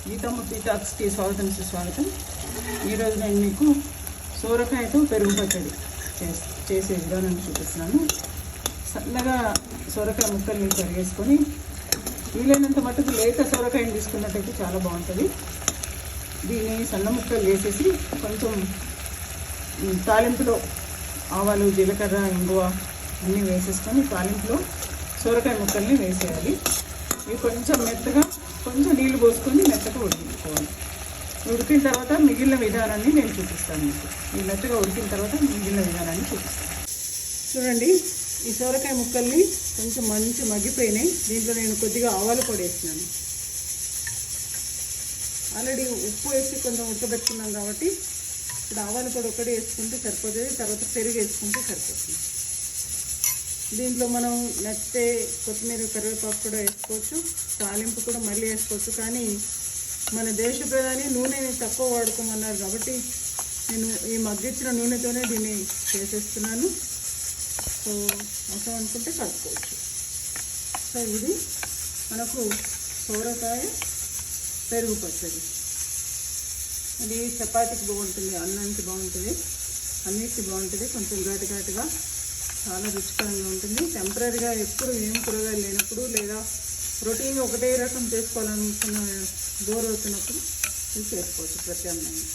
గీతామూర్తి టాక్స్కి స్వాగతం సుస్వాగతం. ఈరోజు నేను మీకు సోరకాయతో పెరుగు పచ్చడి చేసే విధానాన్ని చూపిస్తున్నాను. సన్నగా సొరకాయ ముక్కల్ని కరిగేసుకొని వీలైనంత మట్టుకు లేత సొరకాయని తీసుకున్నట్టయితే చాలా బాగుంటుంది. దీన్ని సన్న ముక్కలు వేసేసి కొంచెం తాలింపులో ఆవాలు, జీలకర్ర, ఇంగువ అన్నీ వేసేసుకొని తాలింపులో సొరకాయ ముక్కల్ని వేసేయాలి. ఇవి కొంచెం మెత్తగా కొంచెం నీళ్ళు పోసుకొని మెత్తగా ఉడికించుకోవాలి. ఉడికిన తర్వాత మిగిలిన విధానాన్ని నేను చూపిస్తాను మీకు. ఈ మెత్తగా ఉడికిన తర్వాత మిగిలిన విధానాన్ని చూపిస్తాను. చూడండి, ఈ సొరకాయ ముక్కల్ని కొంచెం మంచి మగ్గిపోయినాయి. దీంట్లో నేను కొద్దిగా ఆవాలు పొడి వేస్తున్నాను. ఆల్రెడీ ఉప్పు వేసి కొంచెం ఉడకబెట్టుకున్నాం కాబట్టి ఇప్పుడు ఆవాలు పొడి ఒకటి వేసుకుంటే సరిపోతుంది. తర్వాత పెరుగు వేసుకుంటే సరిపోతుంది. దీంట్లో మనం నచ్చితే కొత్తిమీర, కరివేపాకు కూడా వేసుకోవచ్చు. తాలింపు కూడా మళ్ళీ వేసుకోవచ్చు. కానీ మన దేశ ప్రధాని నూనెని తక్కువ వాడుకోమన్నారు కాబట్టి నేను ఈ మగ్గించిన నూనెతోనే దీన్ని చేసేస్తున్నాను. సో అవసరం అనుకుంటే కలుపుకోవచ్చు. సో ఇది మనకు సోరకాయ పెరుగు పచ్చడి. ఇది చపాతీకి బాగుంటుంది, అన్నానికి బాగుంటుంది, అన్నిటికి బాగుంటుంది. కొంచెం ఘాటుగా చాలా రుచికరంగా ఉంటుంది. టెంపరీగా ఎప్పుడు ఏం కూరగాయలు లేనప్పుడు లేదా రొటీన్ ఒకటే రకం చేసుకోవాలనుకున్న బోర్ అవుతున్నప్పుడు ఇది చేసుకోవచ్చు ప్రత్యామ్నాయం.